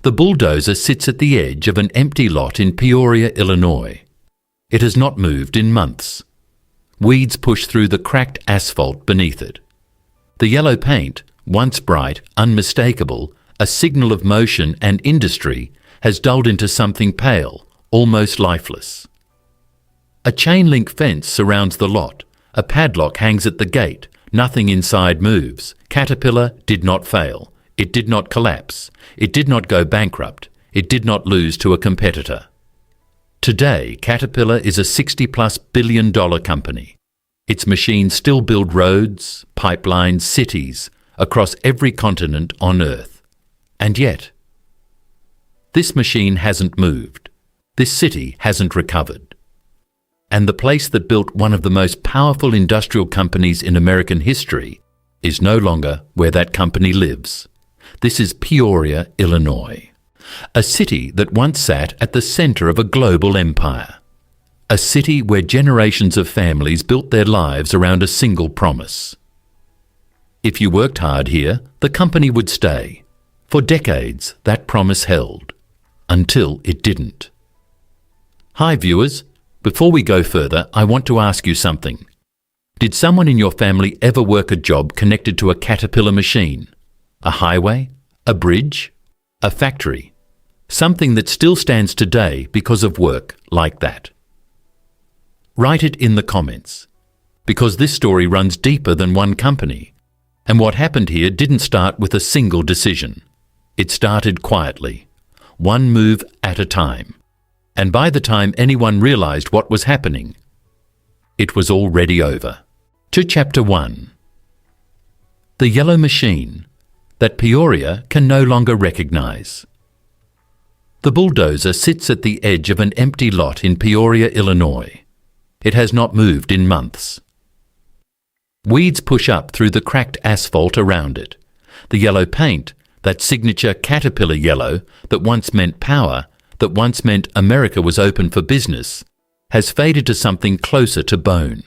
The bulldozer sits at the edge of an empty lot in Peoria, Illinois. It has not moved in months. Weeds push through the cracked asphalt beneath it. The yellow paint, once bright, unmistakable, a signal of motion and industry, has dulled into something pale, almost lifeless. A chain-link fence surrounds the lot. A padlock hangs at the gate. Nothing inside moves. Caterpillar did not fail. It did not collapse. It did not go bankrupt. It did not lose to a competitor. Today, Caterpillar is a $60+ billion company. Its machines still build roads, pipelines, cities across every continent on Earth. And yet, this machine hasn't moved. This city hasn't recovered. And the place that built one of the most powerful industrial companies in American history is no longer where that company lives. This is Peoria, Illinois, a city that once sat at the center of a global empire, a city where generations of families built their lives around a single promise. If you worked hard here, the company would stay. For decades, that promise held, until it didn't. Hi viewers, before we go further, I want to ask you something. Did someone in your family ever work a job connected to a Caterpillar machine? A highway? A bridge? A factory? Something that still stands today because of work like that. Write it in the comments, because this story runs deeper than one company, and what happened here didn't start with a single decision. It started quietly, one move at a time, and by the time anyone realized what was happening, it was already over. To Chapter 1. The yellow machine that Peoria can no longer recognize. The bulldozer sits at the edge of an empty lot in Peoria, Illinois. It has not moved in months. Weeds push up through the cracked asphalt around it. The yellow paint, that signature Caterpillar yellow that once meant power, that once meant America was open for business, has faded to something closer to bone.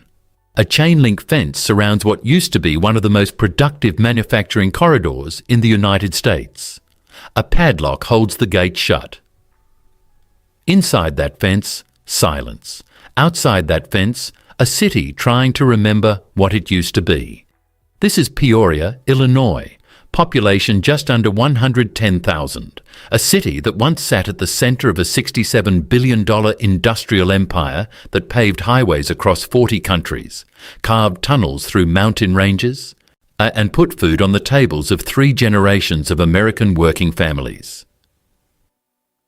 A chain-link fence surrounds what used to be one of the most productive manufacturing corridors in the United States. A padlock holds the gate shut. Inside that fence, silence. Outside that fence, a city trying to remember what it used to be. This is Peoria, Illinois, population just under 110,000, a city that once sat at the center of a $67 billion industrial empire that paved highways across 40 countries, carved tunnels through mountain ranges, and put food on the tables of 3 generations of American working families.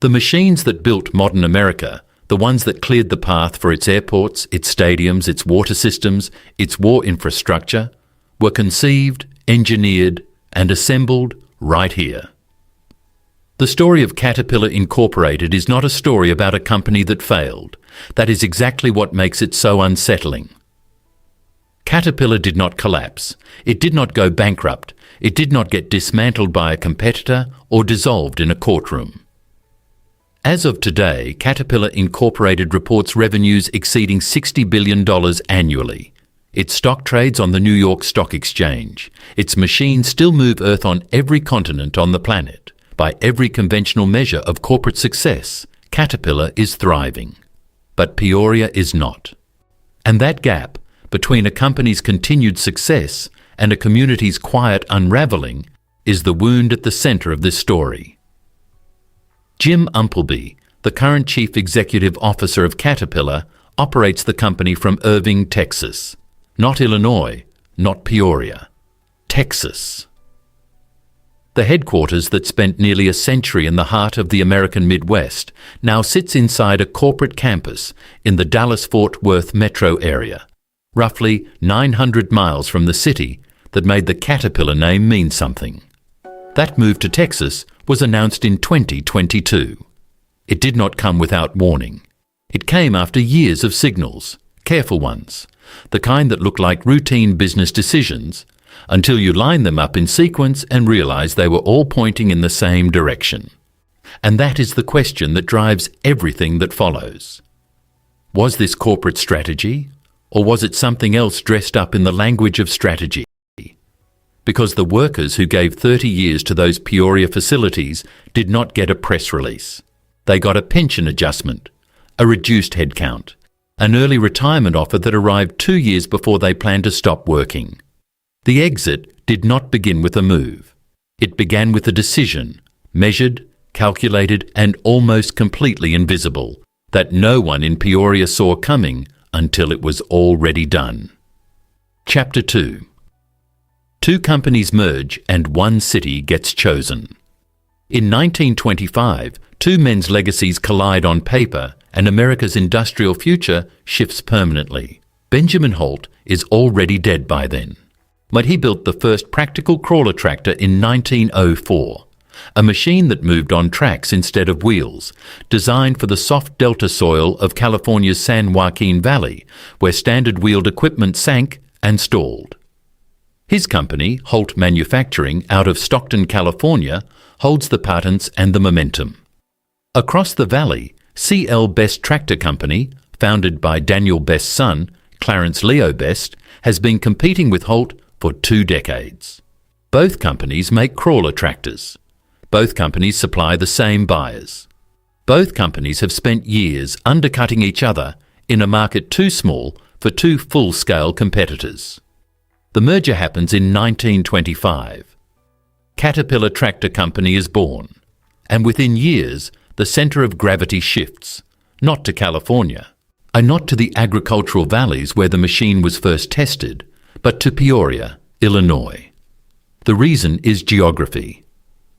The machines that built modern America, the ones that cleared the path for its airports, its stadiums, its water systems, its war infrastructure, were conceived, engineered, and assembled right here. The story of Caterpillar Incorporated is not a story about a company that failed. That is exactly what makes it so unsettling. Caterpillar did not collapse. It did not go bankrupt. It did not get dismantled by a competitor or dissolved in a courtroom. As of today, Caterpillar Incorporated reports revenues exceeding $60 billion annually. Its stock trades on the New York Stock Exchange. Its machines still move Earth on every continent on the planet. By every conventional measure of corporate success, Caterpillar is thriving. But Peoria is not. And that gap between a company's continued success and a community's quiet unraveling is the wound at the center of this story. Jim Umpleby, the current Chief Executive Officer of Caterpillar, operates the company from Irving, Texas. Not Illinois, not Peoria. Texas. The headquarters that spent nearly a century in the heart of the American Midwest now sits inside a corporate campus in the Dallas-Fort Worth metro area, roughly 900 miles from the city that made the Caterpillar name mean something. That move to Texas was announced in 2022. It did not come without warning. It came after years of signals, careful ones, the kind that look like routine business decisions, until you line them up in sequence and realize they were all pointing in the same direction. And that is the question that drives everything that follows. Was this corporate strategy, or was it something else dressed up in the language of strategy? because the workers who gave 30 years to those Peoria facilities did not get a press release. They got a pension adjustment, a reduced headcount, an early retirement offer that arrived 2 years before they planned to stop working. The exit did not begin with a move. It began with a decision, measured, calculated, and almost completely invisible, that no one in Peoria saw coming until it was already done. Chapter 2. Two companies merge and one city gets chosen. In 1925, two men's legacies collide on paper and America's industrial future shifts permanently. Benjamin Holt is already dead by then, but he built the first practical crawler tractor in 1904, a machine that moved on tracks instead of wheels, designed for the soft delta soil of California's San Joaquin Valley, where standard wheeled equipment sank and stalled. His company, Holt Manufacturing, out of Stockton, California, holds the patents and the momentum. Across the valley, C.L. Best Tractor Company, founded by Daniel Best's son, Clarence Leo Best, has been competing with Holt for 2 decades. Both companies make crawler tractors. Both companies supply the same buyers. Both companies have spent years undercutting each other in a market too small for 2 full-scale competitors. The merger happens in 1925. Caterpillar Tractor Company is born, and within years, the centre of gravity shifts, not to California, and not to the agricultural valleys where the machine was first tested, but to Peoria, Illinois. The reason is geography.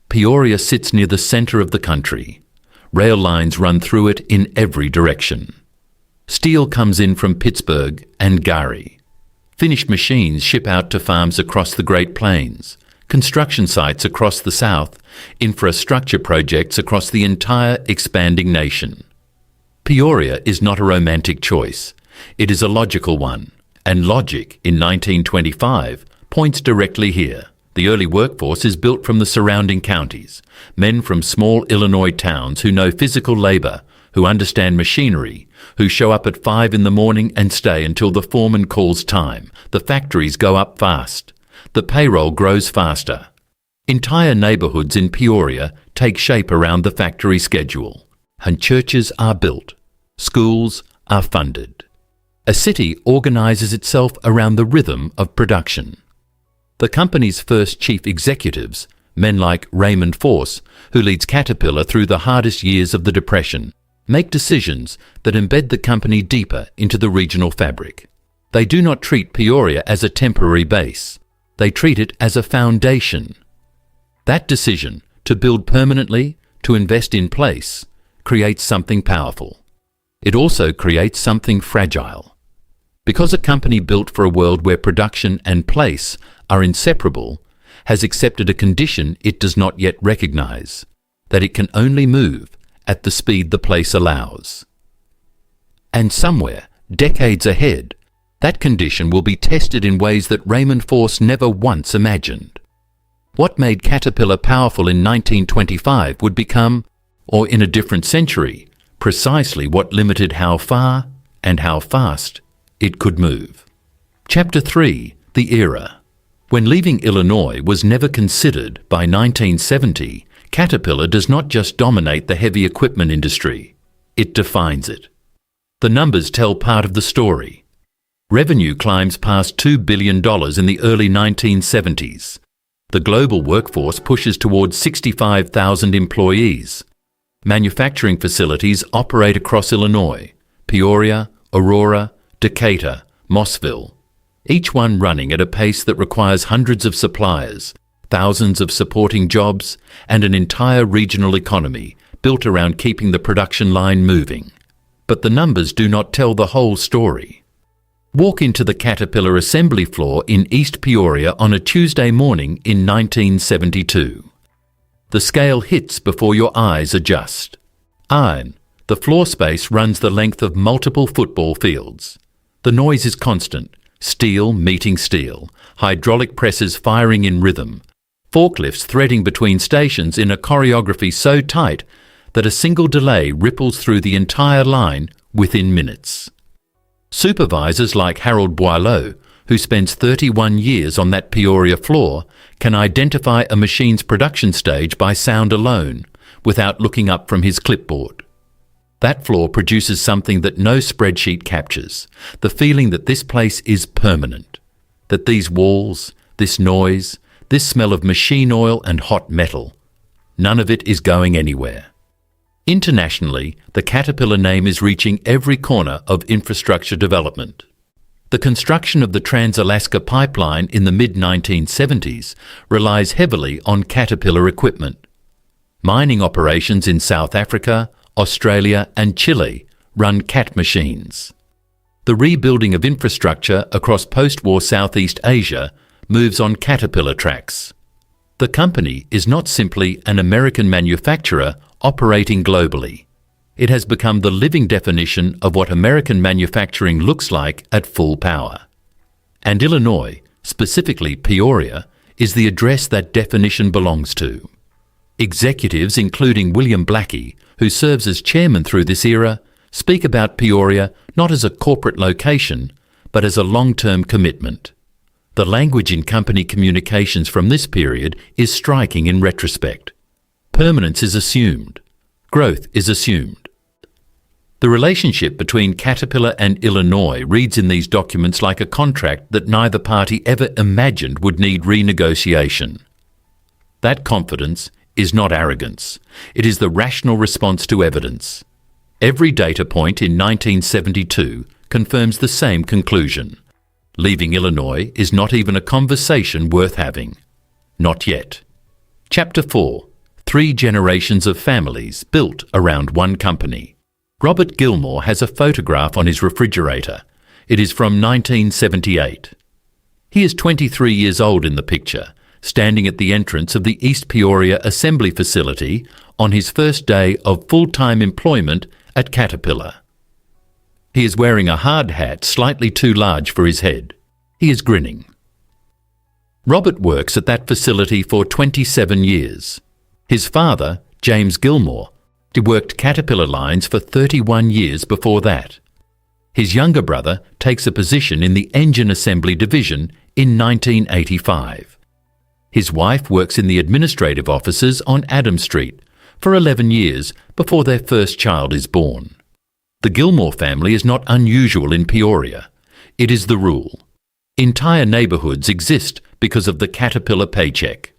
Peoria sits near the centre of the country. Rail lines run through it in every direction. Steel comes in from Pittsburgh and Gary. Finished machines ship out to farms across the Great Plains, construction sites across the South, infrastructure projects across the entire expanding nation. Peoria is not a romantic choice. It is a logical one, and logic in 1925 points directly here. The early workforce is built from the surrounding counties, men from small Illinois towns who know physical labour, who understand machinery, who show up at 5 in the morning and stay until the foreman calls time. The factories go up fast. The payroll grows faster. Entire neighbourhoods in Peoria take shape around the factory schedule, and churches are built. Schools are funded. A city organises itself around the rhythm of production. The company's first chief executives, men like Raymond Force, who leads Caterpillar through the hardest years of the Depression, make decisions that embed the company deeper into the regional fabric. They do not treat Peoria as a temporary base. They treat it as a foundation. That decision, to build permanently, to invest in place, creates something powerful. It also creates something fragile. Because a company built for a world where production and place are inseparable has accepted a condition it does not yet recognize, that it can only move at the speed the place allows. And somewhere, decades ahead, that condition will be tested in ways that Raymond Force never once imagined. What made Caterpillar powerful in 1925 would become, or in a different century, precisely what limited how far and how fast it could move. Chapter 3. The Era. When leaving Illinois was never considered by 1970, Caterpillar does not just dominate the heavy equipment industry, it defines it. The numbers tell part of the story. Revenue climbs past $2 billion in the early 1970s. The global workforce pushes towards 65,000 employees. Manufacturing facilities operate across Illinois, Peoria, Aurora, Decatur, Mossville, each one running at a pace that requires hundreds of suppliers, thousands of supporting jobs, and an entire regional economy built around keeping the production line moving. But the numbers do not tell the whole story. Walk into the Caterpillar assembly floor in East Peoria on a Tuesday morning in 1972. The scale hits before your eyes adjust. Iron, the floor space runs the length of multiple football fields. The noise is constant, steel meeting steel, hydraulic presses firing in rhythm, forklifts threading between stations in a choreography so tight that a single delay ripples through the entire line within minutes. Supervisors like Harold Boileau, who spends 31 years on that Peoria floor, can identify a machine's production stage by sound alone, without looking up from his clipboard. That floor produces something that no spreadsheet captures, the feeling that this place is permanent, that these walls, this noise, this smell of machine oil and hot metal, none of it is going anywhere. Internationally, the Caterpillar name is reaching every corner of infrastructure development. The construction of the Trans-Alaska Pipeline in the mid-1970s relies heavily on Caterpillar equipment. Mining operations in South Africa, Australia and Chile run Cat machines. The rebuilding of infrastructure across post-war Southeast Asia moves on Caterpillar tracks. The company is not simply an American manufacturer operating globally. It has become the living definition of what American manufacturing looks like at full power. And Illinois, specifically Peoria, is the address that definition belongs to. Executives, including William Blackie, who serves as chairman through this era, speak about Peoria not as a corporate location, but as a long-term commitment. The language in company communications from this period is striking in retrospect. Permanence is assumed. Growth is assumed. The relationship between Caterpillar and Illinois reads in these documents like a contract that neither party ever imagined would need renegotiation. That confidence is not arrogance. It is the rational response to evidence. Every data point in 1972 confirms the same conclusion. Leaving Illinois is not even a conversation worth having. Not yet. Chapter 4. 3 generations of families built around one company. Robert Gilmore has a photograph on his refrigerator. It is from 1978. He is 23 years old in the picture, standing at the entrance of the East Peoria Assembly Facility on his first day of full-time employment at Caterpillar. He is wearing a hard hat slightly too large for his head. He is grinning. Robert works at that facility for 27 years. His father, James Gilmore, worked Caterpillar lines for 31 years before that. His younger brother takes a position in the engine assembly division in 1985. His wife works in the administrative offices on Adams Street for 11 years before their first child is born. The Gilmore family is not unusual in Peoria. It is the rule. Entire neighbourhoods exist because of the Caterpillar paycheck.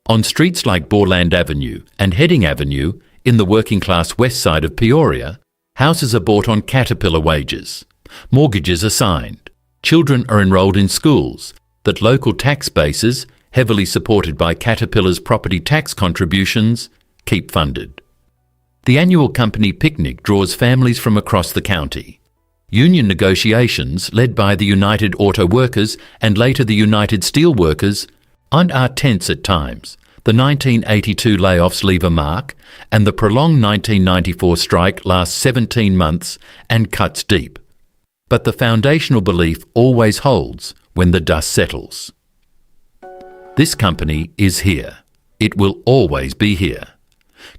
On streets like Borland Avenue and Heading Avenue, in the working-class west side of Peoria, houses are bought on Caterpillar wages. Mortgages are signed. Children are enrolled in schools that local tax bases, heavily supported by Caterpillar's property tax contributions, keep funded. The annual company picnic draws families from across the county. Union negotiations, led by the United Auto Workers and later the United Steel Workers, are tense at times. The 1982 layoffs leave a mark, and the prolonged 1994 strike lasts 17 months and cuts deep. But the foundational belief always holds when the dust settles. This company is here. It will always be here.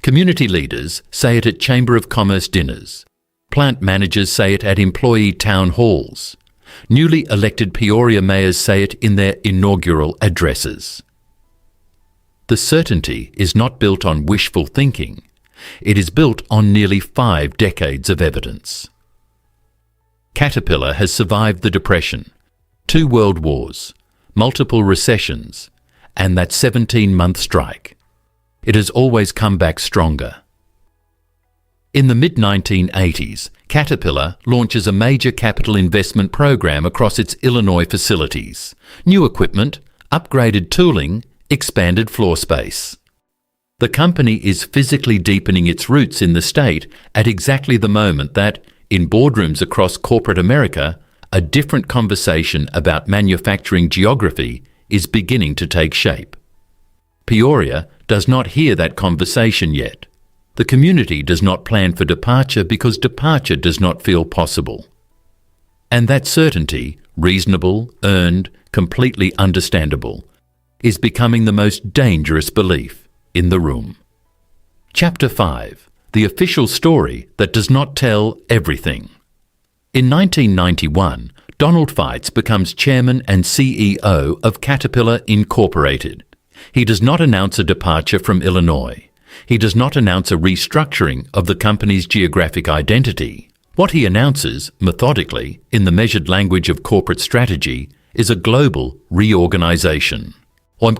Community leaders say it at Chamber of Commerce dinners. Plant managers say it at employee town halls. Newly elected Peoria mayors say it in their inaugural addresses. The certainty is not built on wishful thinking. It is built on nearly 5 decades of evidence. Caterpillar has survived the Depression, 2 world wars, multiple recessions, and that 17-month strike. It has always come back stronger. In the mid-1980s, Caterpillar launches a major capital investment program across its Illinois facilities. New equipment, upgraded tooling, expanded floor space. The company is physically deepening its roots in the state at exactly the moment that, in boardrooms across corporate America, a different conversation about manufacturing geography is beginning to take shape. Peoria does not hear that conversation yet. The community does not plan for departure because departure does not feel possible. And that certainty, reasonable, earned, completely understandable, is becoming the most dangerous belief in the room. Chapter 5. The official story that does not tell everything. In 1991, Donald Feitz becomes chairman and CEO of Caterpillar Incorporated. He does not announce a departure from Illinois. He does not announce a restructuring of the company's geographic identity. What he announces, methodically, in the measured language of corporate strategy, is a global reorganization.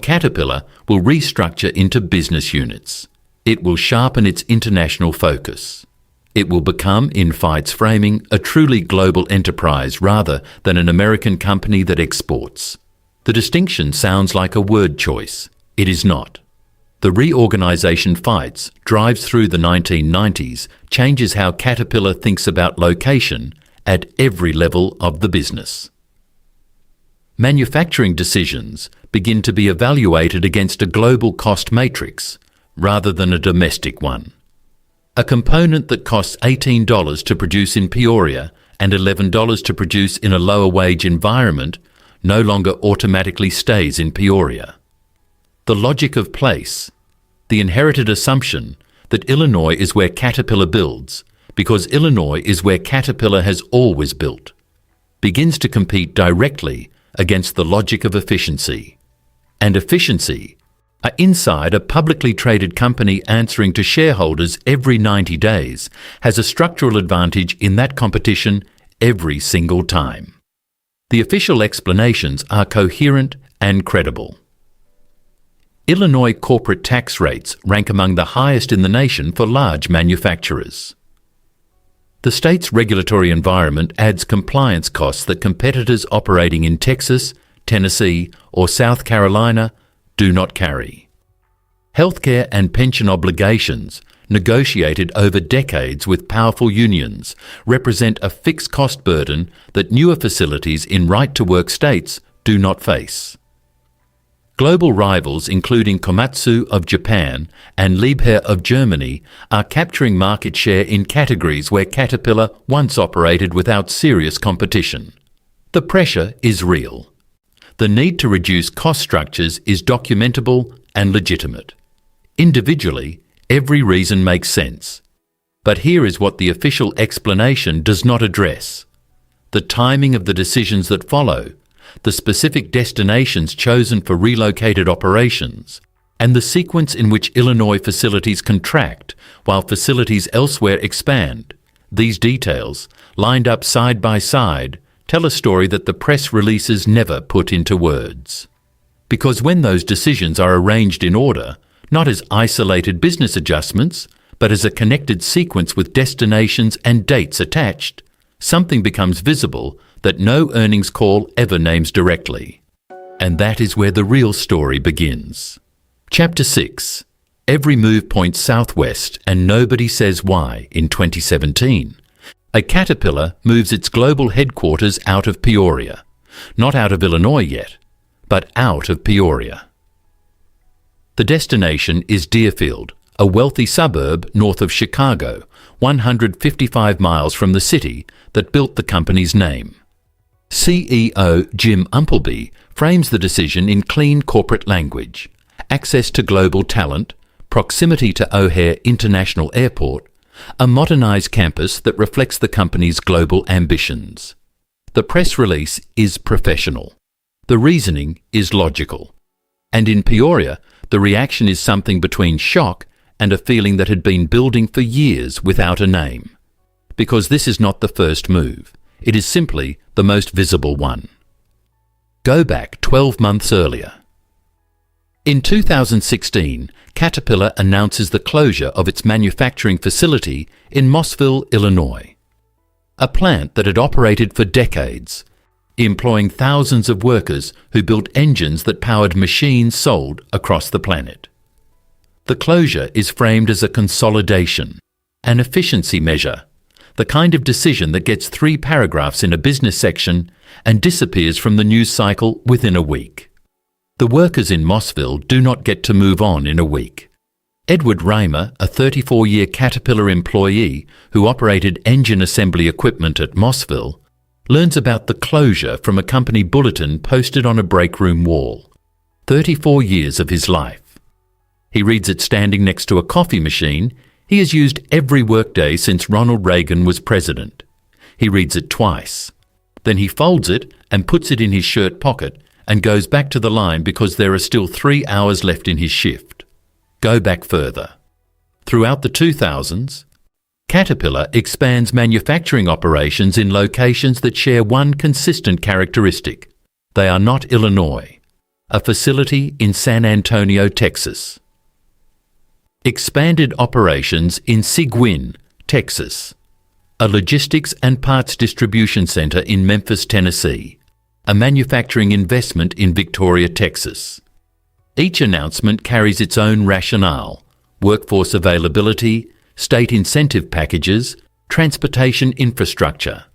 Caterpillar will restructure into business units. It will sharpen its international focus. It will become, in Fite's framing, a truly global enterprise rather than an American company that exports. The distinction sounds like a word choice. It is not. The reorganization Fite's drives through the 1990s changes how Caterpillar thinks about location at every level of the business. Manufacturing decisions begin to be evaluated against a global cost matrix rather than a domestic one. A component that costs $18 to produce in Peoria and $11 to produce in a lower wage environment no longer automatically stays in Peoria. The logic of place, the inherited assumption that Illinois is where Caterpillar builds because Illinois is where Caterpillar has always built, begins to compete directly against the logic of efficiency. And efficiency, inside a publicly traded company answering to shareholders every 90 days, has a structural advantage in that competition every single time. The official explanations are coherent and credible. Illinois corporate tax rates rank among the highest in the nation for large manufacturers. The state's regulatory environment adds compliance costs that competitors operating in Texas, Tennessee, or South Carolina do not carry. Healthcare and pension obligations, negotiated over decades with powerful unions, represent a fixed cost burden that newer facilities in right-to-work states do not face. Global rivals including Komatsu of Japan and Liebherr of Germany are capturing market share in categories where Caterpillar once operated without serious competition. The pressure is real. The need to reduce cost structures is documentable and legitimate. Individually, every reason makes sense. But here is what the official explanation does not address: the timing of the decisions that follow, the specific destinations chosen for relocated operations, and the sequence in which Illinois facilities contract while facilities elsewhere expand. These details, lined up side by side, tell a story that the press releases never put into words. Because when those decisions are arranged in order, not as isolated business adjustments, but as a connected sequence with destinations and dates attached, something becomes visible that no earnings call ever names directly. And that is where the real story begins. Chapter 6. Every move points southwest and nobody says why. In 2017, a Caterpillar moves its global headquarters out of Peoria. Not out of Illinois yet, but out of Peoria. The destination is Deerfield, a wealthy suburb north of Chicago, 155 miles from the city that built the company's name. CEO Jim Umpleby frames the decision in clean corporate language: access to global talent, proximity to O'Hare International Airport, a modernized campus that reflects the company's global ambitions. The press release is professional. The reasoning is logical. And in Peoria, the reaction is something between shock and a feeling that had been building for years without a name. Because this is not the first move. It is simply the most visible one. Go back 12 months earlier. In 2016, Caterpillar announces the closure of its manufacturing facility in Mossville, Illinois. A plant that had operated for decades, employing thousands of workers who built engines that powered machines sold across the planet. The closure is framed as a consolidation, an efficiency measure, the kind of decision that gets 3 paragraphs in a business section and disappears from the news cycle within a week. The workers in Mossville do not get to move on in a week. Edward Raymer, a 34-year Caterpillar employee who operated engine assembly equipment at Mossville, learns about the closure from a company bulletin posted on a break room wall. 34 years of his life. He reads it standing next to a coffee machine he has used every workday since Ronald Reagan was president. He reads it twice. Then he folds it and puts it in his shirt pocket and goes back to the line because there are still 3 hours left in his shift. Go back further. Throughout the 2000s, Caterpillar expands manufacturing operations in locations that share one consistent characteristic. They are not Illinois, a facility in San Antonio, Texas. Expanded operations in Seguin, Texas, a logistics and parts distribution center in Memphis, Tennessee, a manufacturing investment in Victoria, Texas. Each announcement carries its own rationale: workforce availability, state incentive packages, transportation infrastructure.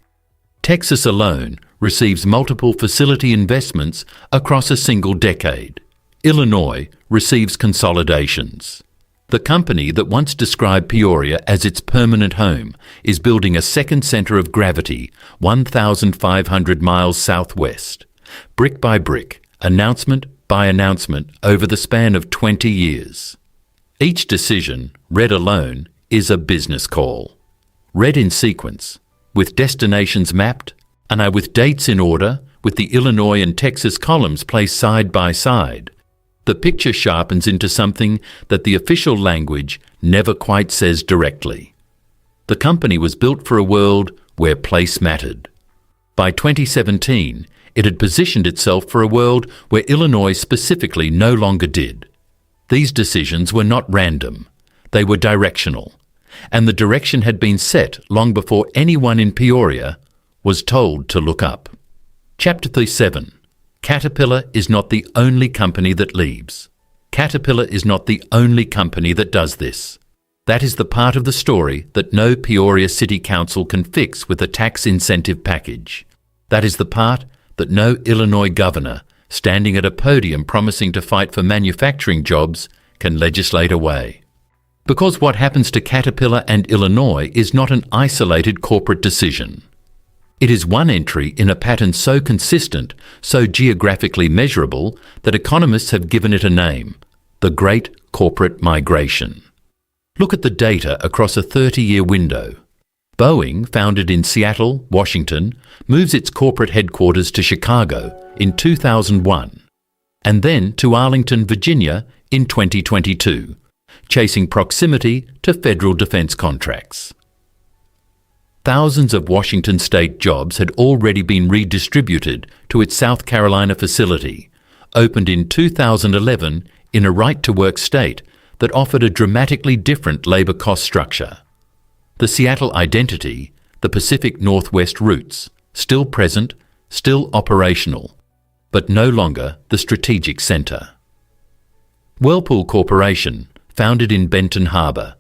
Texas alone receives multiple facility investments across a single decade. Illinois receives consolidations. The company that once described Peoria as its permanent home is building a second centre of gravity 1,500 miles southwest, brick by brick, announcement by announcement over the span of 20 years. Each decision, read alone, is a business call. Read in sequence, with destinations mapped, and with dates in order, with the Illinois and Texas columns placed side by side, the picture sharpens into something that the official language never quite says directly. The company was built for a world where place mattered. By 2017, it had positioned itself for a world where Illinois specifically no longer did. These decisions were not random. They were directional. And the direction had been set long before anyone in Peoria was told to look up. Chapter 37. Caterpillar is not the only company that leaves. Caterpillar is not the only company that does this. That is the part of the story that no Peoria City Council can fix with a tax incentive package. That is the part that no Illinois governor, standing at a podium promising to fight for manufacturing jobs, can legislate away. Because what happens to Caterpillar and Illinois is not an isolated corporate decision. It is one entry in a pattern so consistent, so geographically measurable, that economists have given it a name: the Great Corporate Migration. Look at the data across a 30-year window. Boeing, founded in Seattle, Washington, moves its corporate headquarters to Chicago in 2001, and then to Arlington, Virginia in 2022, chasing proximity to federal defense contracts. Thousands of Washington state jobs had already been redistributed to its South Carolina facility, opened in 2011 in a right-to-work state that offered a dramatically different labour cost structure. The Seattle identity, the Pacific Northwest roots, still present, still operational, but no longer the strategic centre. Whirlpool Corporation, founded in Benton Harbor,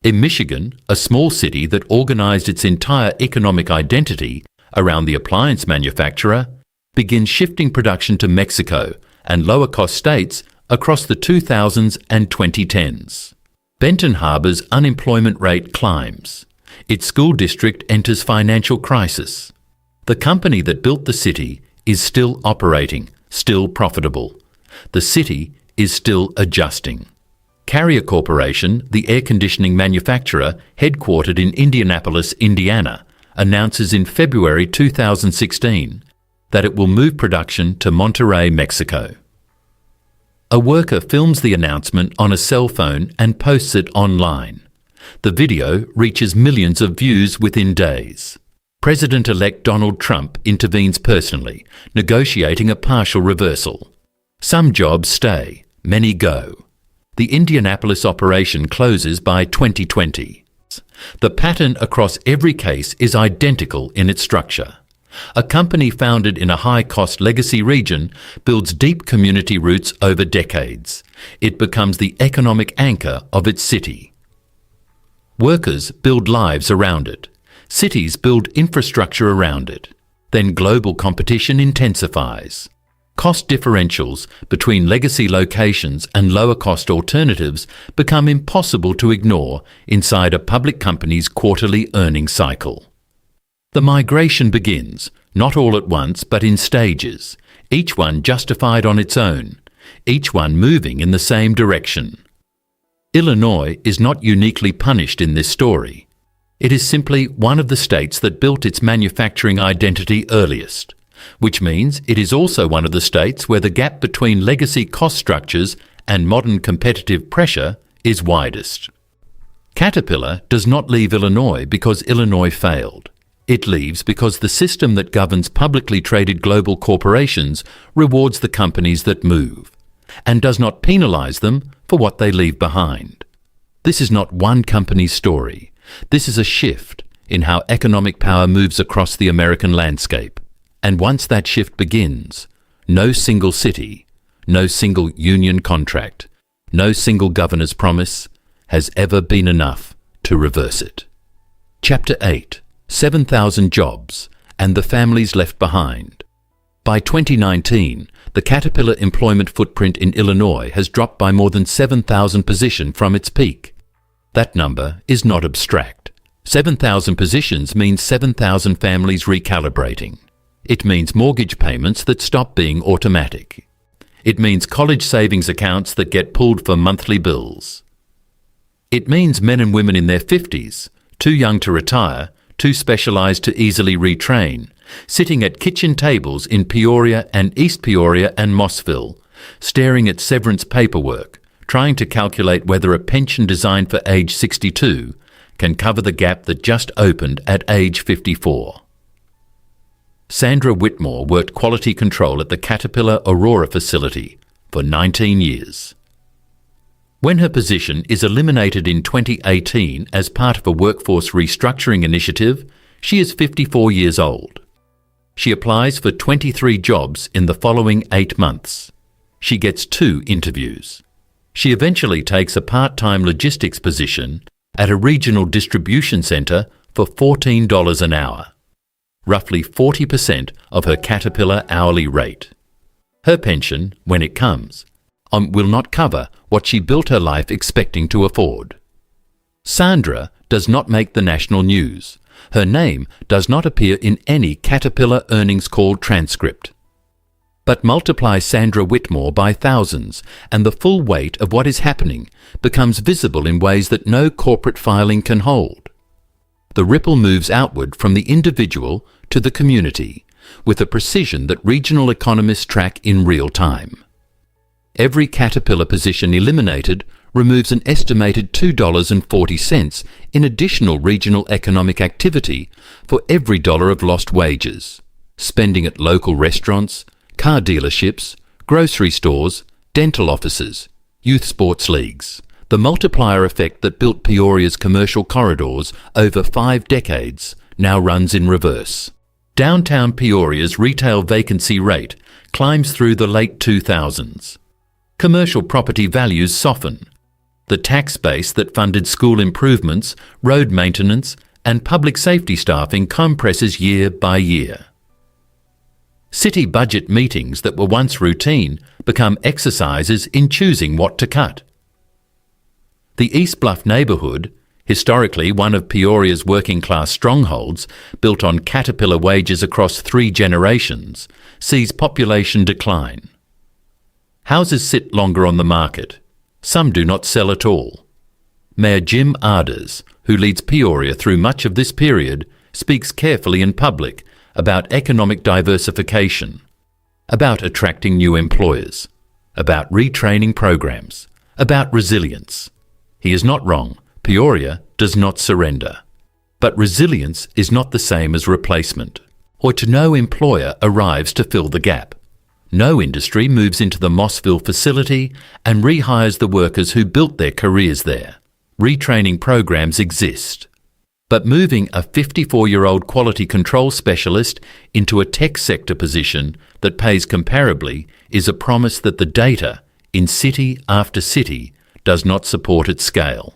in Michigan, a small city that organised its entire economic identity around the appliance manufacturer, begins shifting production to Mexico and lower-cost states across the 2000s and 2010s. Benton Harbor's unemployment rate climbs. Its school district enters financial crisis. The company that built the city is still operating, still profitable. The city is still adjusting. Carrier Corporation, the air conditioning manufacturer headquartered in Indianapolis, Indiana, announces in February 2016 that it will move production to Monterrey, Mexico. A worker films the announcement on a cell phone and posts it online. The video reaches millions of views within days. President-elect Donald Trump intervenes personally, negotiating a partial reversal. Some jobs stay, many go. The Indianapolis operation closes by 2020. The pattern across every case is identical in its structure. A company founded in a high-cost legacy region builds deep community roots over decades. It becomes the economic anchor of its city. Workers build lives around it. Cities build infrastructure around it. Then global competition intensifies. Cost differentials between legacy locations and lower-cost alternatives become impossible to ignore inside a public company's quarterly earnings cycle. The migration begins, not all at once but in stages, each one justified on its own, each one moving in the same direction. Illinois is not uniquely punished in this story. It is simply one of the states that built its manufacturing identity earliest. which means it is also one of the states where the gap between legacy cost structures and modern competitive pressure is widest. Caterpillar does not leave Illinois because Illinois failed. It leaves because the system that governs publicly traded global corporations rewards the companies that move, and does not penalize them for what they leave behind. This is not one company's story. This is a shift in how economic power moves across the American landscape. And once that shift begins, no single city, no single union contract, no single governor's promise has ever been enough to reverse it. Chapter 8: 7,000 Jobs and the Families Left Behind. By 2019, the Caterpillar employment footprint in Illinois has dropped by more than 7,000 positions from its peak. That number is not abstract. 7,000 positions means 7,000 families recalibrating. It means mortgage payments that stop being automatic. It means college savings accounts that get pulled for monthly bills. It means men and women in their 50s, too young to retire, too specialised to easily retrain, sitting at kitchen tables in Peoria and East Peoria and Mossville, staring at severance paperwork, trying to calculate whether a pension designed for age 62 can cover the gap that just opened at age 54. Sandra Whitmore worked quality control at the Caterpillar Aurora facility for 19 years. When her position is eliminated in 2018 as part of a workforce restructuring initiative, she is 54 years old. She applies for 23 jobs in the following 8 months. She gets 2 interviews. She eventually takes a part-time logistics position at a regional distribution centre for $14 an hour, roughly 40% of her Caterpillar hourly rate. Her pension, when it comes, will not cover what she built her life expecting to afford. Sandra does not make the national news. Her name does not appear in any Caterpillar earnings call transcript. But multiply Sandra Whitmore by thousands, and the full weight of what is happening becomes visible in ways that no corporate filing can hold. The ripple moves outward from the individual to the community, with a precision that regional economists track in real time. Every Caterpillar position eliminated removes an estimated $2.40 in additional regional economic activity for every dollar of lost wages, spending at local restaurants, car dealerships, grocery stores, dental offices, youth sports leagues. The multiplier effect that built Peoria's commercial corridors over 5 decades now runs in reverse. Downtown Peoria's retail vacancy rate climbs through the late 2000s. Commercial property values soften. The tax base that funded school improvements, road maintenance, and public safety staffing compresses year by year. City budget meetings that were once routine become exercises in choosing what to cut. The East Bluff neighbourhood, historically one of Peoria's working-class strongholds, built on Caterpillar wages across 3 generations, sees population decline. Houses sit longer on the market. Some do not sell at all. Mayor Jim Arders, who leads Peoria through much of this period, speaks carefully in public about economic diversification, about attracting new employers, about retraining programs, about resilience. He is not wrong. Peoria does not surrender. But resilience is not the same as replacement, or to no employer arrives to fill the gap. No industry moves into the Mossville facility and rehires the workers who built their careers there. Retraining programs exist. But moving a 54-year-old quality control specialist into a tech sector position that pays comparably is a promise that the data, in city after city, does not support at scale.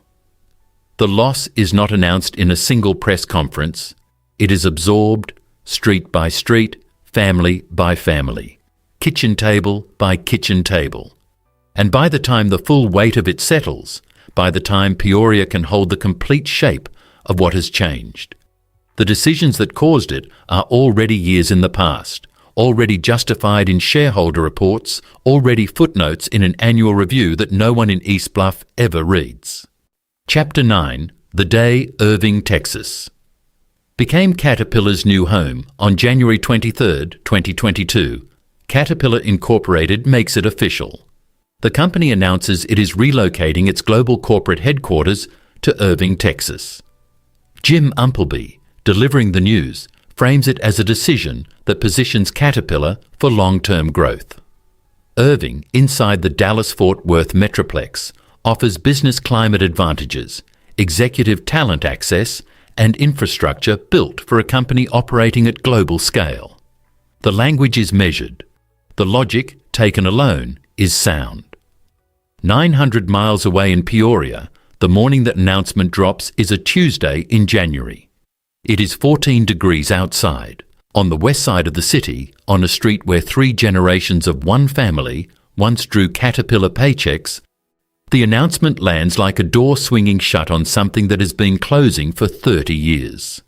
The loss is not announced in a single press conference. It is absorbed, street by street, family by family, kitchen table by kitchen table. And by the time the full weight of it settles, by the time Peoria can hold the complete shape of what has changed, the decisions that caused it are already years in the past, already justified in shareholder reports, already footnotes in an annual review that no one in East Bluff ever reads. Chapter 9: The Day Irving, Texas. became Caterpillar's new home on January 23, 2022. Caterpillar Incorporated makes it official. The company announces it is relocating its global corporate headquarters to Irving, Texas. Jim Umpleby, delivering the news, frames it as a decision that positions Caterpillar for long-term growth. Irving, inside the Dallas-Fort Worth Metroplex, offers business climate advantages, executive talent access, and infrastructure built for a company operating at global scale. The language is measured. The logic, taken alone, is sound. 900 miles away in Peoria, the morning that announcement drops is a Tuesday in January. It is 14 degrees outside, on the west side of the city, on a street where 3 generations of one family once drew Caterpillar paychecks. The announcement lands like a door swinging shut on something that has been closing for 30 years.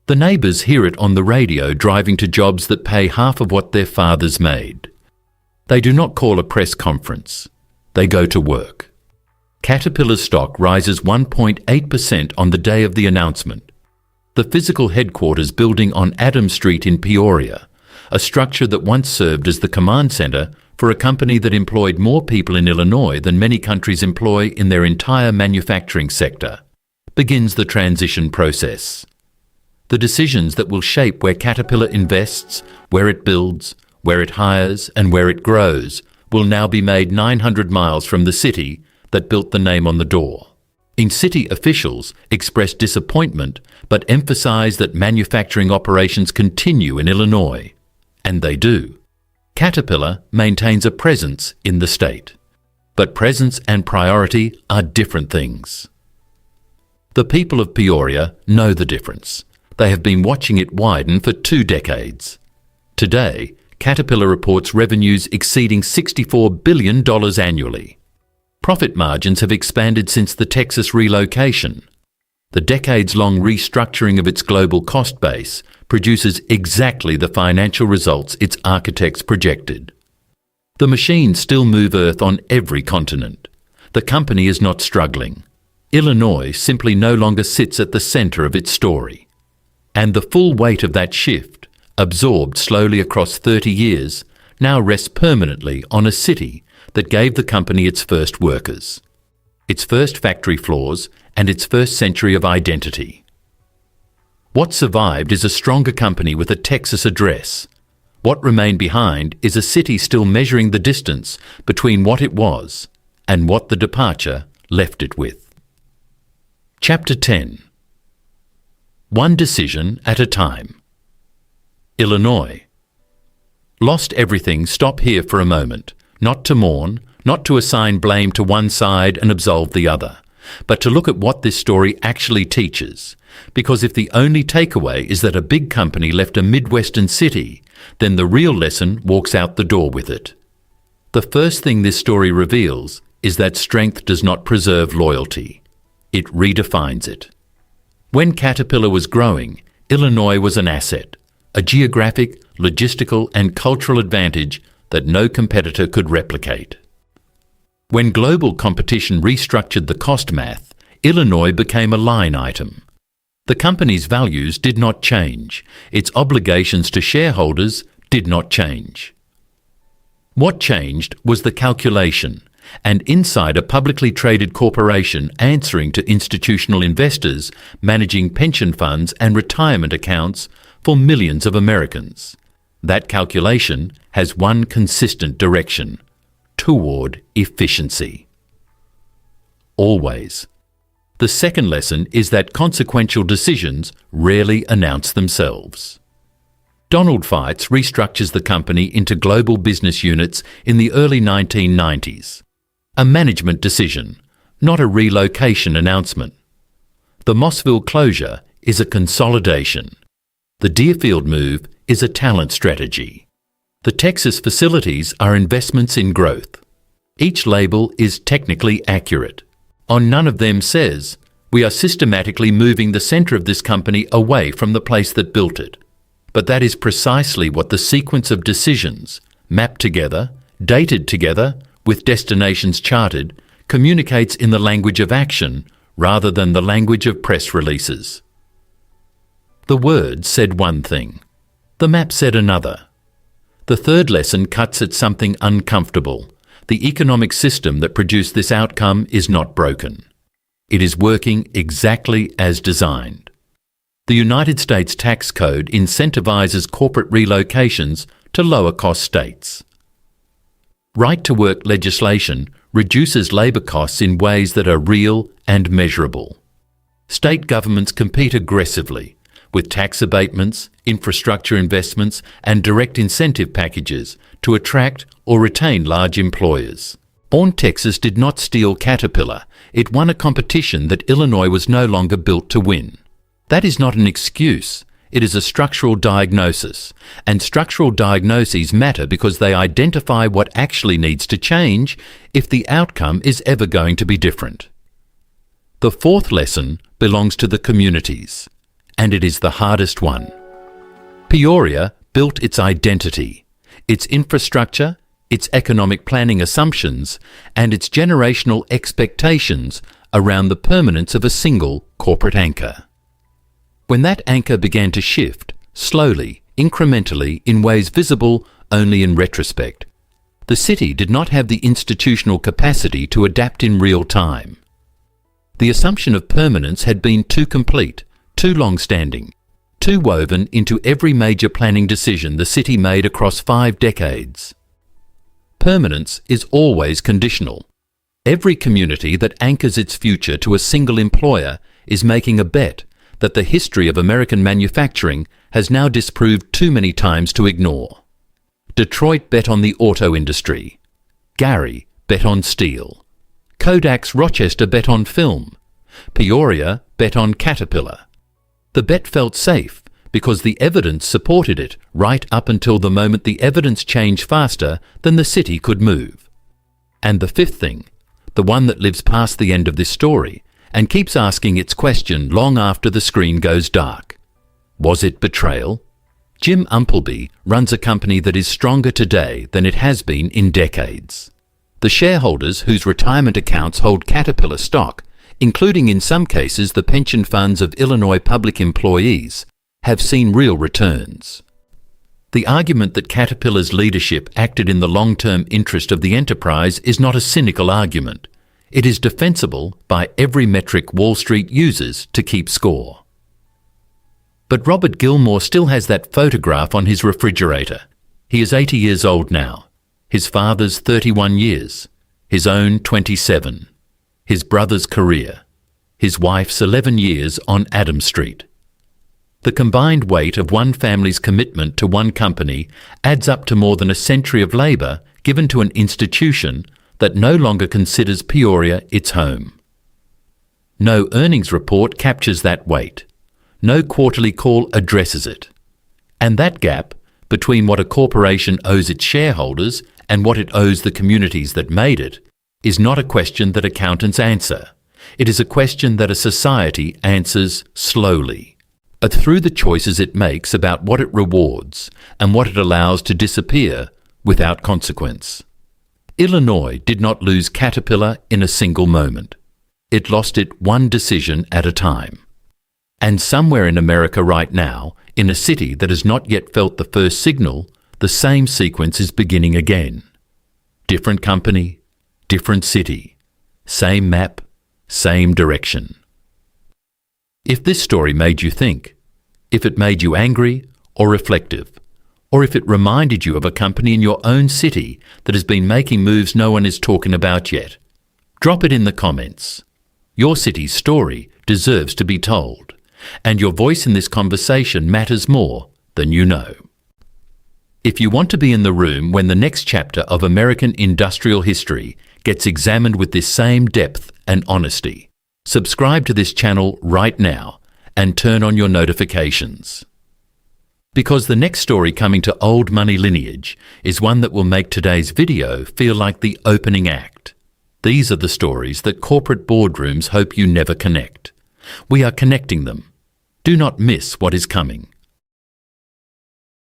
The neighbours hear it on the radio driving to jobs that pay half of what their fathers made. They do not call a press conference. They go to work. Caterpillar's stock rises 1.8% on the day of the announcement. The physical headquarters building on Adams Street in Peoria, a structure that once served as the command centre for a company that employed more people in Illinois than many countries employ in their entire manufacturing sector, begins the transition process. The decisions that will shape where Caterpillar invests, where it builds, where it hires, and where it grows will now be made 900 miles from the city that built the name on the door. City officials expressed disappointment but emphasise that manufacturing operations continue in Illinois. And they do. Caterpillar maintains a presence in the state. But presence and priority are different things. The people of Peoria know the difference. They have been watching it widen for 2 decades. Today, Caterpillar reports revenues exceeding $64 billion annually. Profit margins have expanded since the Texas relocation. The decades-long restructuring of its global cost base produces exactly the financial results its architects projected. The machines still move earth on every continent. The company is not struggling. Illinois simply no longer sits at the centre of its story. And the full weight of that shift, absorbed slowly across 30 years, now rests permanently on a city that gave the company its first workers, its first factory floors, and its first century of identity. What survived is a stronger company with a Texas address. What remained behind is a city still measuring the distance between what it was and what the departure left it with. Chapter 10. One decision at a time. Illinois. Lost everything, stop here for a moment. Not to mourn, not to assign blame to one side and absolve the other, but to look at what this story actually teaches. Because if the only takeaway is that a big company left a Midwestern city, then the real lesson walks out the door with it. The first thing this story reveals is that strength does not preserve loyalty. It redefines it. When Caterpillar was growing, Illinois was an asset, a geographic, logistical, and cultural advantage that no competitor could replicate. When global competition restructured the cost math, Illinois became a line item. The company's values did not change. Its obligations to shareholders did not change. What changed was the calculation, and inside a publicly traded corporation answering to institutional investors managing pension funds and retirement accounts for millions of Americans. That calculation has one consistent direction, toward efficiency. Always. The second lesson is that consequential decisions rarely announce themselves. Donald Feitz restructures the company into global business units in the early 1990s. A management decision, not a relocation announcement. The Mossville closure is a consolidation. The Deerfield move is a talent strategy. The Texas facilities are investments in growth. Each label is technically accurate. On none of them says, we are systematically moving the centre of this company away from the place that built it. But that is precisely what the sequence of decisions, mapped together, dated together, with destinations charted, communicates in the language of action rather than the language of press releases. The words said one thing. The map said another. The third lesson cuts at something uncomfortable. The economic system that produced this outcome is not broken. It is working exactly as designed. The United States tax code incentivizes corporate relocations to lower-cost states. Right-to-work legislation reduces labour costs in ways that are real and measurable. State governments compete aggressively with tax abatements, infrastructure investments and direct incentive packages to attract or retain large employers. Bourne, Texas did not steal Caterpillar. It won a competition that Illinois was no longer built to win. That is not an excuse. It is a structural diagnosis. And structural diagnoses matter because they identify what actually needs to change if the outcome is ever going to be different. The fourth lesson belongs to the communities, and it is the hardest one. Peoria built its identity, its infrastructure, its economic planning assumptions, and its generational expectations around the permanence of a single corporate anchor. When that anchor began to shift, slowly, incrementally, in ways visible only in retrospect, the city did not have the institutional capacity to adapt in real time. The assumption of permanence had been too complete, too long-standing, too woven into every major planning decision the city made across 5 decades. Permanence is always conditional. Every community that anchors its future to a single employer is making a bet that the history of American manufacturing has now disproved too many times to ignore. Detroit bet on the auto industry. Gary bet on steel. Kodak's Rochester bet on film. Peoria bet on Caterpillar. The bet felt safe because the evidence supported it right up until the moment the evidence changed faster than the city could move. And the fifth thing, the one that lives past the end of this story and keeps asking its question long after the screen goes dark. Was it betrayal? Jim Umpleby runs a company that is stronger today than it has been in decades. The shareholders whose retirement accounts hold Caterpillar stock, including in some cases the pension funds of Illinois public employees, have seen real returns. The argument that Caterpillar's leadership acted in the long-term interest of the enterprise is not a cynical argument. It is defensible by every metric Wall Street uses to keep score. But Robert Gilmore still has that photograph on his refrigerator. He is 80 years old now. His father's 31 years. His own 27. His brother's career. His wife's 11 years on Adams Street. The combined weight of one family's commitment to one company adds up to more than a century of labour given to an institution that no longer considers Peoria its home. No earnings report captures that weight. No quarterly call addresses it. And that gap between what a corporation owes its shareholders and what it owes the communities that made it is not a question that accountants answer. It is a question that a society answers slowly, but through the choices it makes about what it rewards and what it allows to disappear without consequence. Illinois did not lose Caterpillar in a single moment. It lost it one decision at a time. And somewhere in America right now, in a city that has not yet felt the first signal, the same sequence is beginning again. Different company, different city, same map, same direction. If this story made you think, if it made you angry or reflective, or if it reminded you of a company in your own city that has been making moves no one is talking about yet, drop it in the comments. Your city's story deserves to be told, and your voice in this conversation matters more than you know. If you want to be in the room when the next chapter of American industrial history gets examined with this same depth and honesty, subscribe to this channel right now and turn on your notifications. Because the next story coming to Old Money Lineage is one that will make today's video feel like the opening act. These are the stories that corporate boardrooms hope you never connect. We are connecting them. Do not miss what is coming.